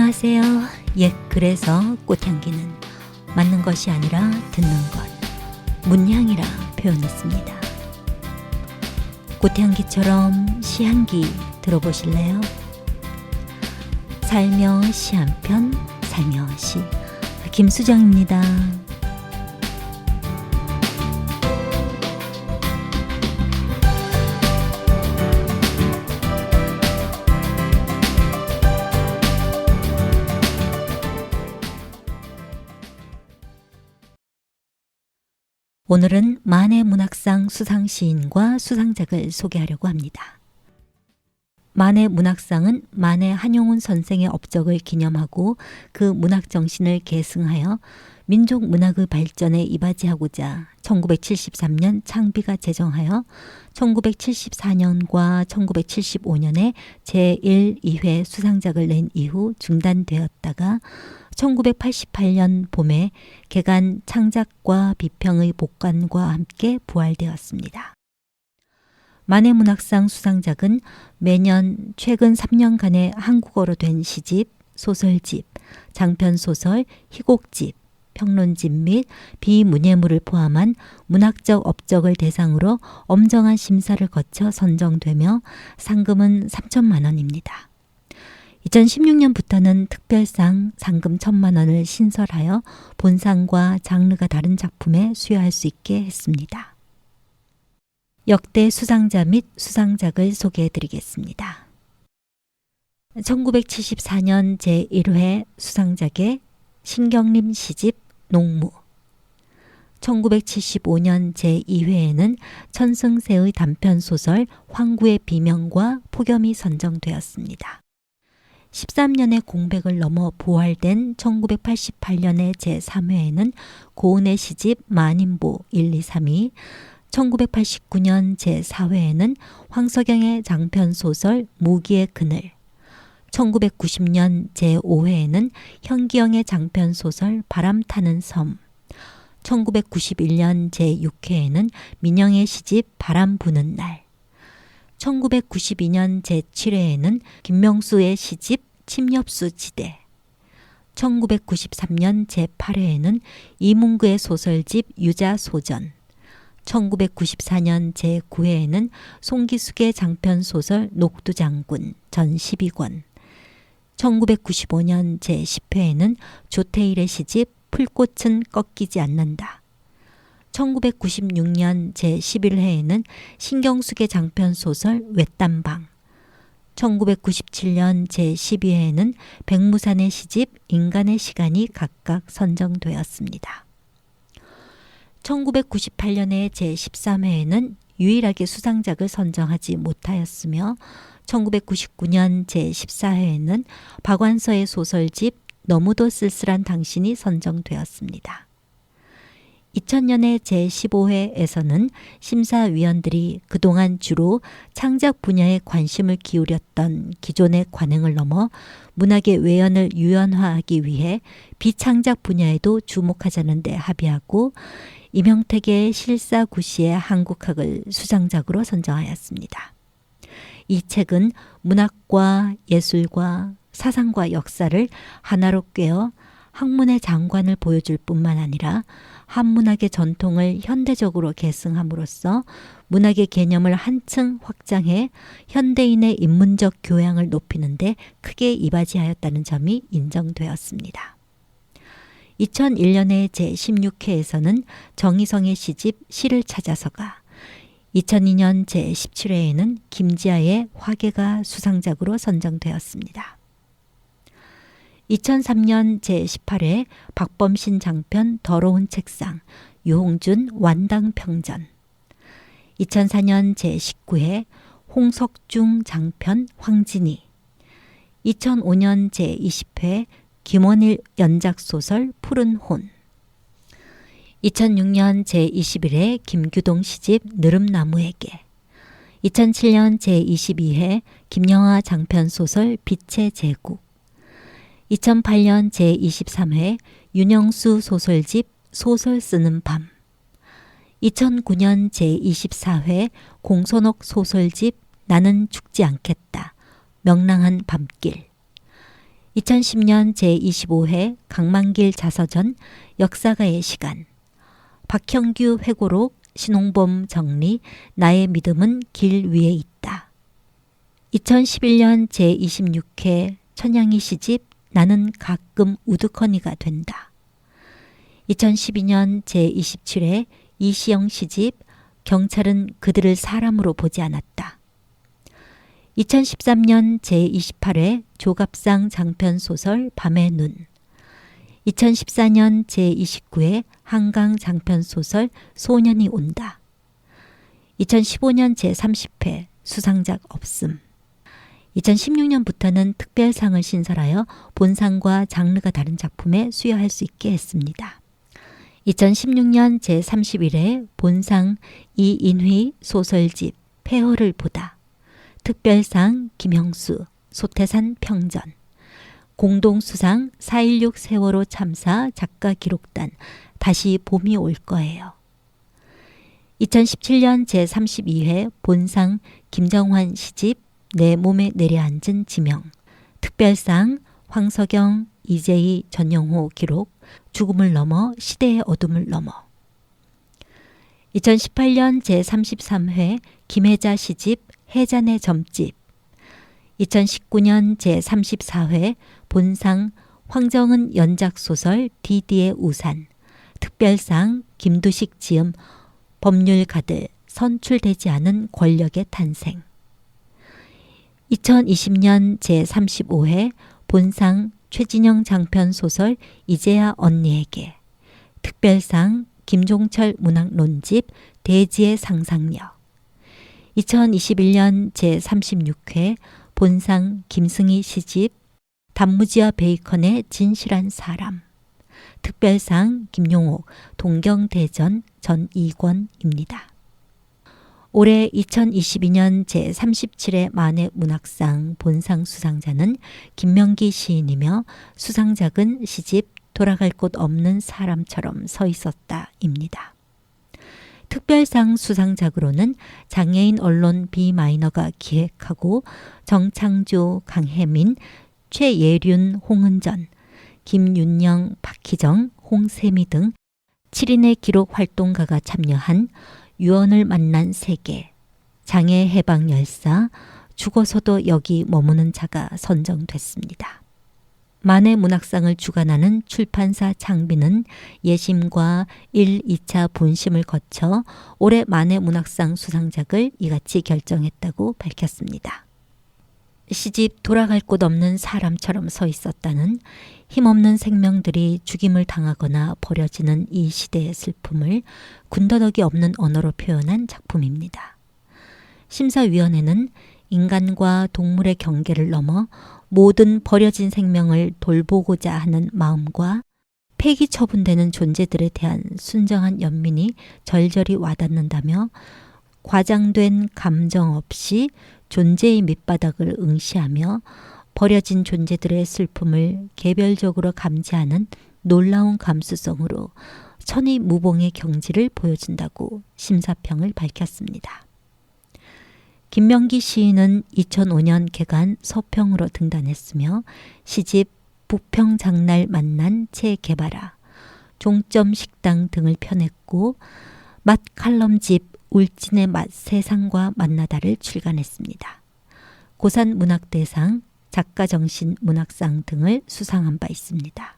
안녕하세요. 그래서 꽃향기는 맞는 것이 아니라 듣는 것, 문향이라 표현했습니다. 꽃향기처럼 시향기 들어보실래요? 살며시 한편, 살며시. 김수정입니다. 오늘은 만해 문학상 수상시인과 수상작을 소개하려고 합니다. 만해 문학상은 만해 한용운 선생의 업적을 기념하고 그 문학정신을 계승하여 민족 문학의 발전에 이바지하고자 1973년 창비가 제정하여 1974년과 1975년에 제1, 2회 수상작을 낸 이후 중단되었다가 1988년 봄에 개간 창작과 비평의 복관과 함께 부활되었습니다. 만해 문학상 수상작은 매년 최근 3년간의 한국어로 된 시집, 소설집, 장편소설, 희곡집, 평론집 및 비문예물을 포함한 문학적 업적을 대상으로 엄정한 심사를 거쳐 선정되며 상금은 3천만 원입니다. 2016년부터는 특별상 상금 1,000만 원을 신설하여 본상과 장르가 다른 작품에 수여할 수 있게 했습니다. 역대 수상자 및 수상작을 소개해 드리겠습니다. 1974년 제1회 수상작의 신경림 시집 농무, 1975년 제2회에는 천승세의 단편소설 황구의 비명과 폭염이 선정되었습니다. 13년의 공백을 넘어 부활된 1988년의 제3회에는 고은의 시집 만인보 1, 2, 3위, 1989년 제4회에는 황석영의 장편소설 무기의 그늘, 1990년 제5회에는 현기영의 장편소설 바람 타는 섬, 1991년 제6회에는 민영의 시집 바람 부는 날, 1992년 제7회에는 김명수의 시집 침엽수 지대, 1993년 제8회에는 이문구의 소설집 유자소전, 1994년 제9회에는 송기숙의 장편소설 녹두장군 전 12권, 1995년 제10회에는 조태일의 시집 풀꽃은 꺾이지 않는다, 1996년 제11회에는 신경숙의 장편소설 외딴방, 1997년 제12회에는 백무산의 시집 인간의 시간이 각각 선정되었습니다. 1998년에 제13회에는 유일하게 수상작을 선정하지 못하였으며 1999년 제14회에는 박완서의 소설집 너무도 쓸쓸한 당신이 선정되었습니다. 2000년의 제15회에서는 심사위원들이 그동안 주로 창작 분야에 관심을 기울였던 기존의 관행을 넘어 문학의 외연을 유연화하기 위해 비창작 분야에도 주목하자는 데 합의하고 임형택의 실사구시의 한국학을 수상작으로 선정하였습니다. 이 책은 문학과 예술과 사상과 역사를 하나로 꿰어 학문의 장관을 보여줄 뿐만 아니라 한문학의 전통을 현대적으로 계승함으로써 문학의 개념을 한층 확장해 현대인의 인문적 교양을 높이는 데 크게 이바지하였다는 점이 인정되었습니다. 2001년의 제16회에서는 정희성의 시집 시를 찾아서가, 2002년 제17회에는 김지아의 화계가 수상작으로 선정되었습니다. 2003년 제18회 박범신 장편 더러운 책상, 유홍준 완당평전, 2004년 제19회 홍석중 장편 황진이, 2005년 제20회 김원일 연작소설 푸른 혼, 2006년 제21회 김규동 시집 느릅나무에게, 2007년 제22회 김영하 장편소설 빛의 제국, 2008년 제23회 윤영수 소설집 소설 쓰는 밤, 2009년 제24회 공선옥 소설집 나는 죽지 않겠다, 명랑한 밤길, 2010년 제25회 강만길 자서전 역사가의 시간. 박형규 회고록 신홍범 정리 나의 믿음은 길 위에 있다. 2011년 제26회 천양희 시집 나는 가끔 우두커니가 된다. 2012년 제27회 이시영 시집 경찰은 그들을 사람으로 보지 않았다. 2013년 제28회 조갑상 장편소설 밤의 눈. 2014년 제29회 한강 장편소설 소년이 온다. 2015년 제30회 수상작 없음. 2016년부터는 특별상을 신설하여 본상과 장르가 다른 작품에 수여할 수 있게 했습니다. 2016년 제31회 본상 이인휘 소설집 폐허를 보다. 특별상 김형수 소태산 평전. 공동수상 4.16 세월호 참사 작가 기록단 다시 봄이 올 거예요. 2017년 제32회 본상 김정환 시집 내 몸에 내려앉은 지명. 특별상 황석영, 이재희, 전영호 기록 죽음을 넘어 시대의 어둠을 넘어. 2018년 제33회 김혜자 시집 해잔의 점집. 2019년 제34회 본상 황정은 연작소설 디디의 우산. 특별상 김두식 지음 법률가들 선출되지 않은 권력의 탄생. 2020년 제35회 본상 최진영 장편소설 이제야 언니에게. 특별상 김종철 문학론집 대지의 상상력. 2021년 제36회 본상 김승희 시집 단무지와 베이컨의 진실한 사람. 특별상 김용옥 동경대전 전이권입니다. 올해 2022년 제37회 만해 문학상 본상 수상자는 김명기 시인이며 수상작은 시집 돌아갈 곳 없는 사람처럼 서 있었다입니다. 특별상 수상작으로는 장애인 언론 비마이너가 기획하고 정창조, 강혜민, 최예륜, 홍은전, 김윤영, 박희정, 홍세미 등 7인의 기록 활동가가 참여한 유언을 만난 세계, 장애 해방 열사, 죽어서도 여기 머무는 자가 선정됐습니다. 만해 문학상을 주관하는 출판사 창비는 예심과 1, 2차 본심을 거쳐 올해 만해 문학상 수상작을 이같이 결정했다고 밝혔습니다. 시집 돌아갈 곳 없는 사람처럼 서 있었다는 힘없는 생명들이 죽임을 당하거나 버려지는 이 시대의 슬픔을 군더더기 없는 언어로 표현한 작품입니다. 심사위원회는 인간과 동물의 경계를 넘어 모든 버려진 생명을 돌보고자 하는 마음과 폐기 처분되는 존재들에 대한 순정한 연민이 절절히 와닿는다며 과장된 감정 없이 존재의 밑바닥을 응시하며 버려진 존재들의 슬픔을 개별적으로 감지하는 놀라운 감수성으로 천이무봉의 경지를 보여준다고 심사평을 밝혔습니다. 김명기 시인은 2005년 개간 서평으로 등단했으며 시집 북평장날 만난 재개발아, 종점식당 등을 펴냈고 맛 칼럼집 울진의 맛 세상과 만나다를 출간했습니다. 고산문학대상, 작가정신 문학상 등을 수상한 바 있습니다.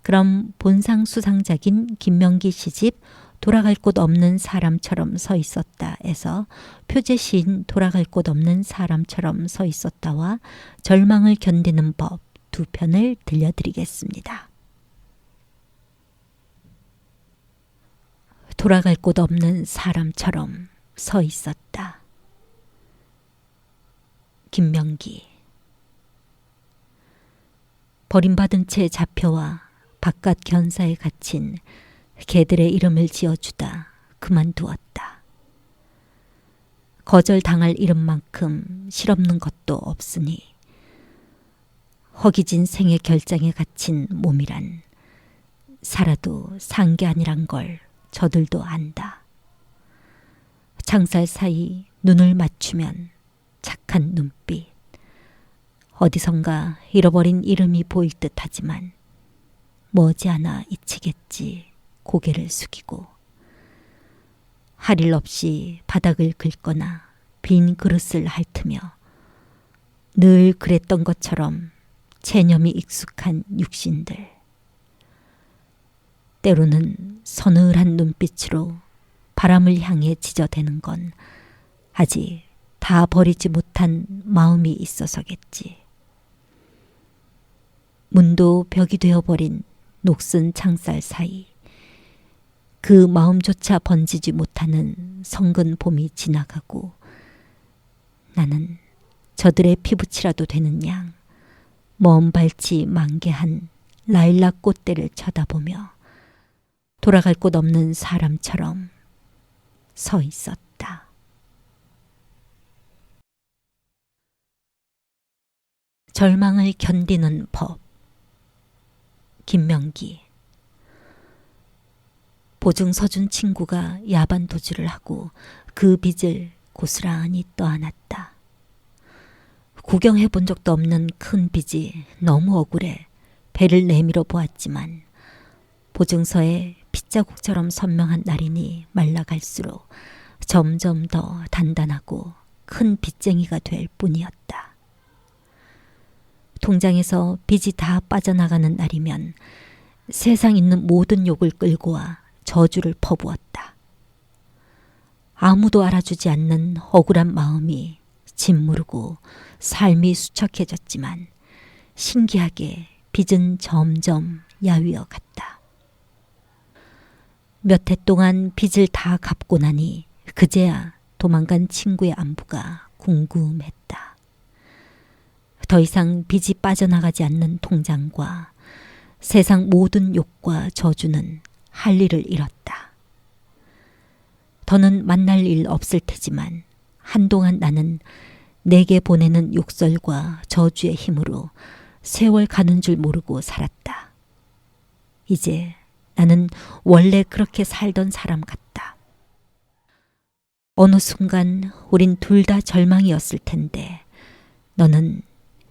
그럼 본상 수상작인 김명기 시집 돌아갈 곳 없는 사람처럼 서 있었다에서 표제 시인 돌아갈 곳 없는 사람처럼 서 있었다와 절망을 견디는 법 두 편을 들려드리겠습니다. 돌아갈 곳 없는 사람처럼 서 있었다. 김명기. 버림받은 채 잡혀와 바깥 견사에 갇힌 개들의 이름을 지어주다 그만두었다. 거절당할 이름만큼 실없는 것도 없으니 허기진 생의 결장에 갇힌 몸이란 살아도 산 게 아니란 걸 저들도 안다. 창살 사이 눈을 맞추면 착한 눈빛, 어디선가 잃어버린 이름이 보일 듯하지만 머지않아 잊히겠지 고개를 숙이고 할 일 없이 바닥을 긁거나 빈 그릇을 핥으며 늘 그랬던 것처럼 체념이 익숙한 육신들. 때로는 서늘한 눈빛으로 바람을 향해 지저대는 건 아직 다 버리지 못한 마음이 있어서겠지. 문도 벽이 되어버린 녹슨 창살 사이 그 마음조차 번지지 못하는 성근 봄이 지나가고 나는 저들의 피부치라도 되는 양 먼 발치 만개한 라일락 꽃대를 쳐다보며 돌아갈 곳 없는 사람처럼 서 있었다. 절망을 견디는 법. 김명기. 보증 서준 친구가 야반 도주를 하고 그 빚을 고스란히 떠안았다. 구경해 본 적도 없는 큰 빚이 너무 억울해 배를 내밀어 보았지만 보증서에 핏자국처럼 선명한 날이니 말라갈수록 점점 더 단단하고 큰 빚쟁이가 될 뿐이었다. 통장에서 빚이 다 빠져나가는 날이면 세상 있는 모든 욕을 끌고 와 저주를 퍼부었다. 아무도 알아주지 않는 억울한 마음이 짓무르고 삶이 수척해졌지만 신기하게 빚은 점점 야위어 갔다. 몇 해 동안 빚을 다 갚고 나니 그제야 도망간 친구의 안부가 궁금했다. 더 이상 빚이 빠져나가지 않는 통장과 세상 모든 욕과 저주는 할 일을 잃었다. 더는 만날 일 없을 테지만 한동안 나는 내게 보내는 욕설과 저주의 힘으로 세월 가는 줄 모르고 살았다. 이제 나는 원래 그렇게 살던 사람 같다. 어느 순간 우린 둘 다 절망이었을 텐데 너는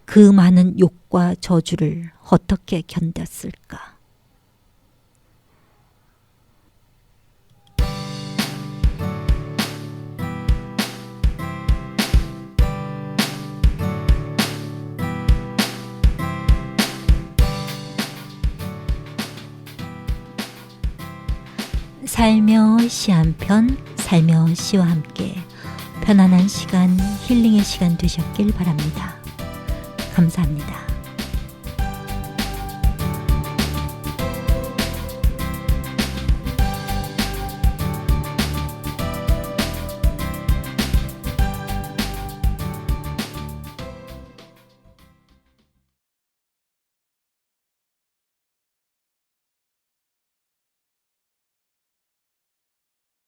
그 많은 욕과 저주를 어떻게 견뎠을까? 살며시 한 편, 살며시와 함께 편안한 시간, 힐링의 시간 되셨길 바랍니다. 감사합니다.